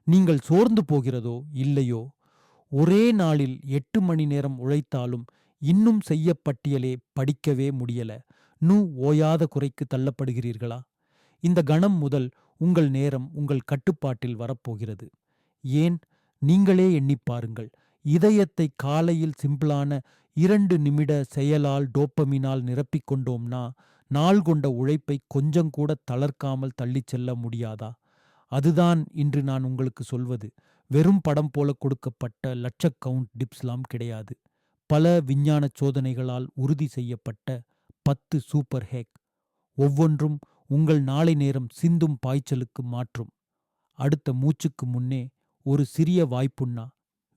நீங்கள் சோர்ந்து போகிறதோ இல்லையோ, ஒரே நாளில் 8 மணி நேரம் உழைத்தாலும் இன்னும் செய்ய பட்டியலே படிக்கவே முடியல. ஓயாத குறைக்கு தள்ளப்படுகிறீர்களா? இந்த கணம் முதல் உங்கள் நேரம் உங்கள் கட்டுப்பாட்டில் வரப்போகிறது. ஏன், நீங்களே எண்ணிப் பாருங்கள். இதயத்தை காலையில் சிம்பிளான 2 நிமிட செயலால் டோப்பமினால் நிரப்பிக் கொண்டோம்னா, நாள் கொண்ட உழைப்பை கொஞ்சங்கூட தளர்க்காமல் தள்ளிச் செல்ல முடியாதா? அதுதான் இன்று நான் உங்களுக்கு சொல்வது. வெறும் படம் போல கொடுக்கப்பட்ட லட்சக்கவுண்ட் டிப்ஸ்லாம் கிடையாது. பல விஞ்ஞான சோதனைகளால் உறுதி செய்யப்பட்ட 10 சூப்பர் ஹேக். ஒவ்வொன்றும் உங்கள் நாளை நேரம் சிந்தும் பாய்ச்சலுக்கு மாற்றும். அடுத்த மூச்சுக்கு முன்னே ஒரு சிறிய வாய்ப்புண்ணா,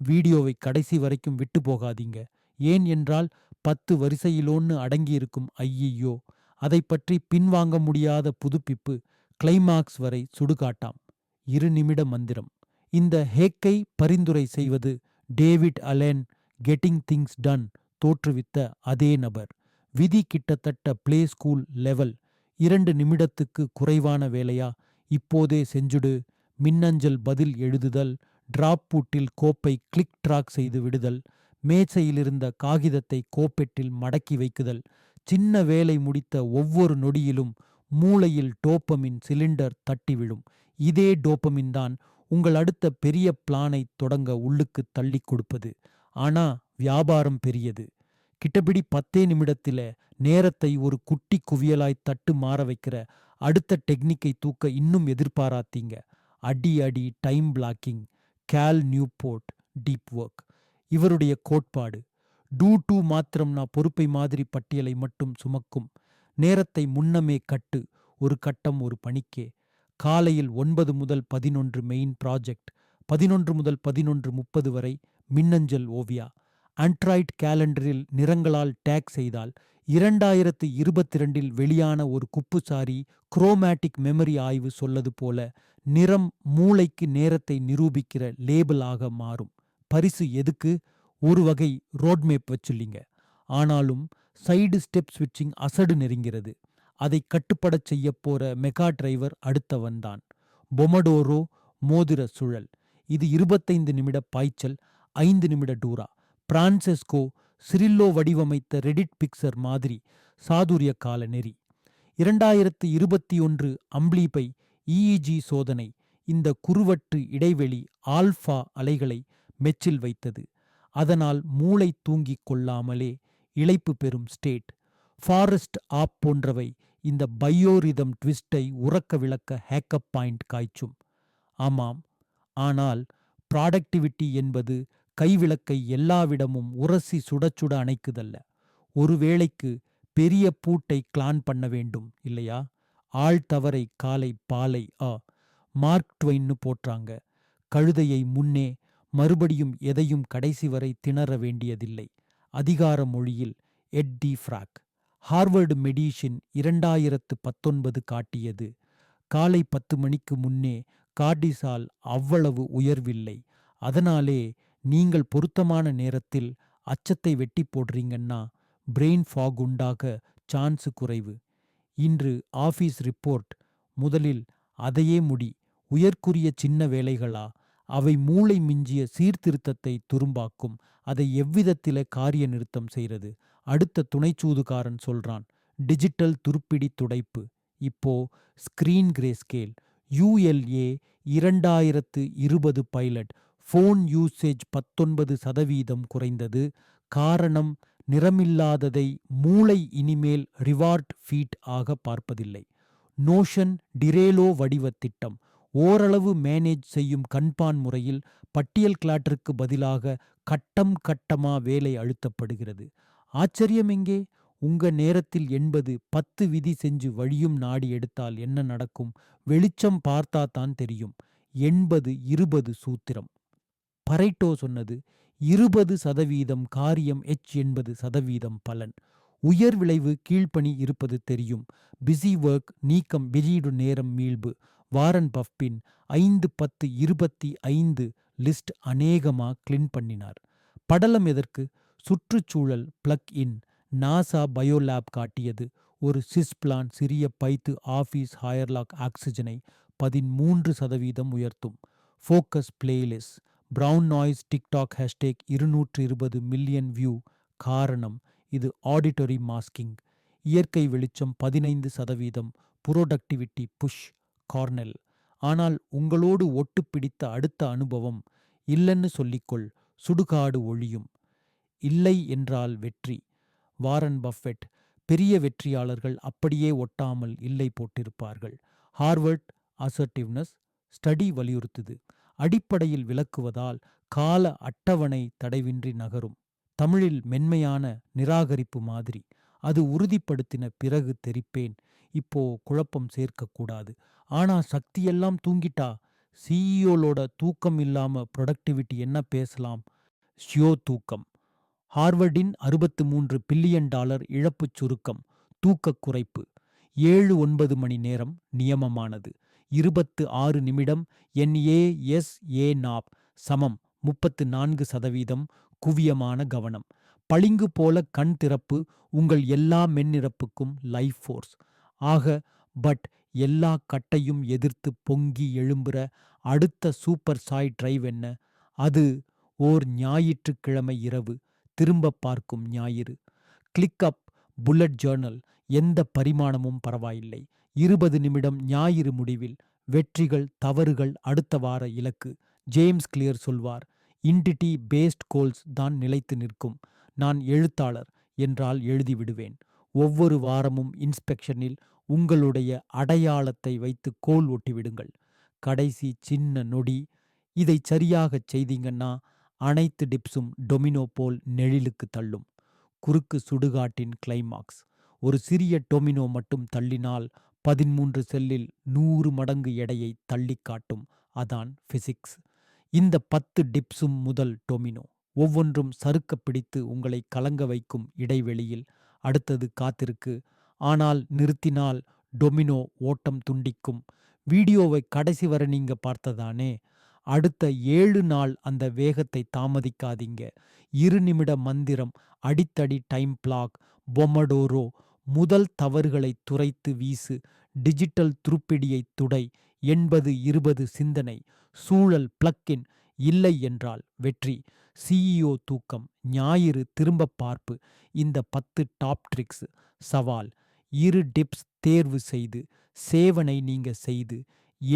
வீடியோவை கடைசி வரைக்கும் விட்டு போகாதீங்க. ஏன் என்றால் 10 வரிசையிலோன்னு அடங்கியிருக்கும் ஐயையோ, அதை பற்றி பின்வாங்க முடியாத புதுப்பிப்பு கிளைமாக்ஸ் வரை சுடுகாட்டாம். 2 நிமிட மந்திரம். இந்த ஹேக்கை பரிந்துரை செய்வது David Allen getting things ton தோற்றுவித்த அதே நபர். விதி கிட்டத்தட்ட பிளே ஸ்கூல் லெவல். 2 நிமிடத்துக்கு குறைவான வேலையா? இப்போதே செஞ்சுடு. மின்னஞ்சல் பதில் எழுதுதல், டிராப்பூட்டில் கோப்பை கிளிக் ட்ராக் செய்து விடுதல், மேசையிலிருந்த காகிதத்தை கோப்பெட்டில் மடக்கி வைக்குதல். சின்ன வேலை முடித்த ஒவ்வொரு நொடியிலும் மூளையில் டோப்பமின் சிலிண்டர் தட்டி விழும். இதே டோப்பமின் தான் உங்கள் அடுத்த பெரிய பிளானை தொடங்க உள்ளுக்கு தள்ளி கொடுப்பது. ஆனா வியாபாரம் பெரியது. கிட்டபிடி 10 நிமிடத்தில நேரத்தை ஒரு குட்டி குவியலாய் தட்டு மாற வைக்கிற அடுத்த டெக்னிக்கை தூக்க இன்னும் எதிர்பாராத்தீங்க. அடி அடி time blocking. Cal Newport deep work. இவருடைய கோட்பாடு டூ டூ மாத்திரம் நான் பொறுப்பை மாதிரி பட்டியலை மட்டும் சுமக்கும். நேரத்தை முன்னமே கட்டு. ஒரு கட்டம் ஒரு பணிக்கே. காலையில் 9 முதல் 11 மெயின் ப்ராஜெக்ட், 11 முதல் 11:30 வரை மின்னஞ்சல் ஓவியா. ஆண்ட்ராய்ட் கேலண்டரில் நிறங்களால் டேக் செய்தால் 2022இல் வெளியான ஒரு குப்புசாரி குரோமேட்டிக் மெமரி ஆய்வு சொல்லது போல, நிறம் மூளைக்கு நேரத்தை நிரூபிக்கிற லேபிள் ஆக மாறும். பரிசு எதுக்கு? ஒரு வகை ரோட்மேப் வச்சுல்லிங்க. ஆனாலும் சைடு ஸ்டெப் ஸ்விட்சிங் அசடு நெருங்கிறது. அதை கட்டுப்படச் செய்யப் போற மெகா டிரைவர் அடுத்தவன்தான். பொமடோரோ மோதிர சுழல். இது 25 நிமிட பாய்ச்சல், 5 நிமிட டூரா. பிரான்செஸ்கோ சிரில்லோ வடிவமைத்த ரெடிட் பிக்சர் மாதிரி சாதுரிய கால நெறி. 2021 அம்ப்ளீபை இஇஜி சோதனை இந்த குறுவட்டு இடைவெளி ஆல்ஃபா அலைகளை மெச்சில் வைத்தது. அதனால் மூளை தூங்கிக் கொள்ளாமலே இளைப்பு பெறும் ஸ்டேட். ஃபாரஸ்ட் ஆப் போன்றவை இந்த பயோரிதம் ட்விஸ்டை உறக்க விளக்க ஹேக்கப் பாயிண்ட் காய்ச்சும். ஆமாம், ஆனால் ப்ராடக்டிவிட்டி என்பது கைவிளக்கை எல்லாவிடமும் உரசி சுடச் சுட அணைக்குதல்ல. ஒரு வேளைக்கு பெரிய பூட்டை கிளான் பண்ண வேண்டும் இல்லையா? ஆழ்தவறை காலை பாலை மார்க் ட்வைன்னு போற்றாங்க. கழுதையை முன்னே மறுபடியும் எதையும் கடைசி வரை திணற வேண்டியதில்லை. அதிகார மொழியில் எட்டி ஃப்ராக். ஹார்வர்டு மெடிஷின் 2019 காட்டியது. காலை 10 மணிக்கு முன்னே கார்டிசால் அவ்வளவு உயர்வில்லை. அதனாலே நீங்கள் பொருத்தமான நேரத்தில் அச்சத்தை வெட்டி போடுறீங்கன்னா பிரெயின் ஃபாக் உண்டாக சான்ஸு குறைவு. இன்று ஆஃபீஸ் ரிப்போர்ட். முதலில் அதையே முடி. உயர்குரிய சின்ன வேலைகளா? அவை மூளை மிஞ்சிய சீர்திருத்தத்தை துரும்பாக்கும். அதை எவ்விதத்தில காரிய நிறுத்தம் செய்கிறது? அடுத்த துணைச்சூதுகாரன் சொல்றான், டிஜிட்டல் துருப்பிடி துடைப்பு. இப்போ screen grey scale. ULA 2020 pilot. Phone usage 19% குறைந்தது. காரணம், நிறமில்லாததை மூளை இனிமேல் ரிவார்ட் ஃபீட் ஆக பார்ப்பதில்லை. நோஷன் டிரேலோ வடிவ திட்டம். ஓரளவு மேனேஜ் செய்யும் கண்பான் முறையில் பட்டியல் கிளாட்டருக்கு பதிலாக கட்டம் கட்டமா வேலை அழுத்தப்படுகிறது. ஆச்சரியம் எங்கே? உங்க நேரத்தில் 10 விதி செஞ்சு வழியும் நாடி எடுத்தால் என்ன நடக்கும்? வெளிச்சம் பார்த்தாதான் தெரியும். 80-20 சூத்திரம். பரைட்டோ சொன்னது 20% காரியம் 80% பலன். உயர் விளைவு கீழ்ப்பணி இருப்பது தெரியும். பிஸி ஒர்க் நீக்கம் வெளியீடு நேரம் மீள்பு. வாரன் பஃபின் 5-10-25 லிஸ்ட் அநேகமா கிளின் பண்ணினார். படலம் எதற்கு? சுற்றுச்சூழல் பிளக் இன். நாசா பயோலேப் காட்டியது. ஒரு சிஸ்பிளான் சிறிய பைத்து ஆஃபீஸ் ஹயர்லாக் ஆக்சிஜனை 13% உயர்த்தும். Focus playlist, brown noise TikTok hashtag 220 million view. காரணம், இது ஆடிட்டரி மாஸ்கிங். இயற்கை வெளிச்சம் 15%, புரோடக்டிவிட்டி புஷ். கார்னெல். ஆனால் உங்களோடு ஒட்டு பிடித்த அடுத்த அனுபவம், இல்லைன்னு சொல்லிக்கொள், சுடுகாடு ஒழியும். இல்லை என்றால் வெற்றி. Warren Buffett. பெரிய வெற்றியாளர்கள் அப்படியே ஒட்டாமல் இல்லை போட்டிருப்பார்கள். ஹார்வர்ட் அசர்ட்டிவ்னஸ் ஸ்டடி வலியுறுத்துது. அடிப்படையில் விளக்குவதால் கால அட்டவணை தடைவின்றி நகரும். தமிழில் மென்மையான நிராகரிப்பு மாதிரி. அது உறுதிப்படுத்தின பிறகு தெரிப்பேன். இப்போ குழப்பம் சேர்க்கக்கூடாது. ஆனா சக்தியெல்லாம் தூங்கிட்டா சிஇஓலோட தூக்கம் இல்லாம ப்ரொடக்டிவிட்டி என்ன பேசலாம்? ஷியோ தூக்கம். ஹார்வர்டின் $63 பில்லியன் இழப்புச் சுருக்கம். தூக்கக் குறைப்பு. 7-9 மணி நேரம் நியமமானது. 26 நிமிடம் NASANOP சமம் 34%. குவியமான கவனம். பளிங்கு போல கண் திறப்பு உங்கள் எல்லா மென்னிறப்புக்கும் லைஃப் ஃபோர்ஸ். ஆக பட் எல்லா கட்டையும் எதிர்த்து பொங்கி எழும்புற அடுத்த சூப்பர் சாய் டிரைவ் என்ன? அது ஓர் ஞாயிற்றுக்கிழமை இரவு. திரும்ப பார்க்கும் ஞாயிறு. கிளிக் அப் புல்லட் ஜேர்னல். எந்த பரிமாணமும் பரவாயில்லை. 20 நிமிடம் ஞாயிறு முடிவில். வெற்றிகள் தவறுகள் அடுத்த வார இலக்கு. ஜேம்ஸ் கிளியர் சொல்வார், இன்டிட்டி பேஸ்ட் கோல்ஸ் தான் நிலைத்து நிற்கும். நான் எழுத்தாளர் என்றால் எழுதிவிடுவேன். ஒவ்வொரு வாரமும் இன்ஸ்பெக்ஷனில் உங்களுடைய அடையாளத்தை வைத்து கோல் ஒட்டிவிடுங்கள். கடைசி சின்ன நொடி. இதை சரியாகச் செய்தீங்கன்னா அனைத்து டிப்ஸும் டொமினோ போல் நெழிலுக்கு தள்ளும். குறுக்கு சுடுகாட்டின் கிளைமாக்ஸ். ஒரு சிறிய டொமினோ மட்டும் தள்ளினால் 13 செல்லில் 100 மடங்கு எடையை தள்ளிக் காட்டும். அதான் பிசிக்ஸ். இந்த 10 டிப்ஸும் முதல் டொமினோ. ஒவ்வொன்றும் சறுக்க பிடித்து உங்களை கலங்க வைக்கும் இடைவெளியில். அடுத்தது காத்திருக்கு. ஆனால் நிறுத்தினால் டொமினோ ஓட்டம் துண்டிக்கும். வீடியோவை கடைசி வரை நீங்க பார்த்ததானே? அடுத்த 7 நாள் அந்த வேகத்தை தாமதிக்காதீங்க. 2 நிமிட மந்திரம், அடித்தடி டைம் பிளாக், பொமடோரோ. முதல் தவறுகளை துரைத்து வீசு. டிஜிட்டல் துருப்பிடியை துடை. 80-20 சிந்தனை. சூழல் பிளக்கின். இல்லை என்றால் வெற்றி. சிஇஓ தூக்கம். ஞாயிறு திரும்ப பார்ப்பு. இந்த 10 டாப் ட்ரிக்ஸ். சவால். 2 டிப்ஸ் தேர்வு செய்து. சேவனை நீங்க செய்து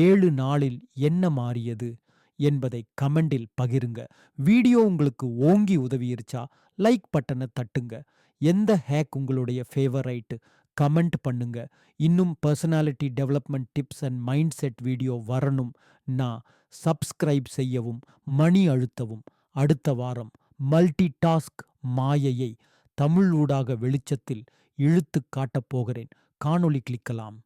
7 நாளில் என்ன மாறியது என்பதை கமெண்டில் பகிருங்க. வீடியோ உங்களுக்கு ஓங்கி உதவியிருச்சா லைக் பட்டனை தட்டுங்க. எந்த ஹேக் உங்களுடைய ஃபேவரைட் கமெண்ட் பண்ணுங்க. இன்னும் personality development tips and mind set video வரணும். நான் சப்ஸ்கிரைப் செய்யவும் மணி அழுத்தவும். அடுத்த வாரம் மல்டி டாஸ்க் மாயையை தமிழ் ஊடாக வெளிச்சத்தில் இழுத்து காட்டப் போகிறேன். காணொளி கிளிக்கலாம்.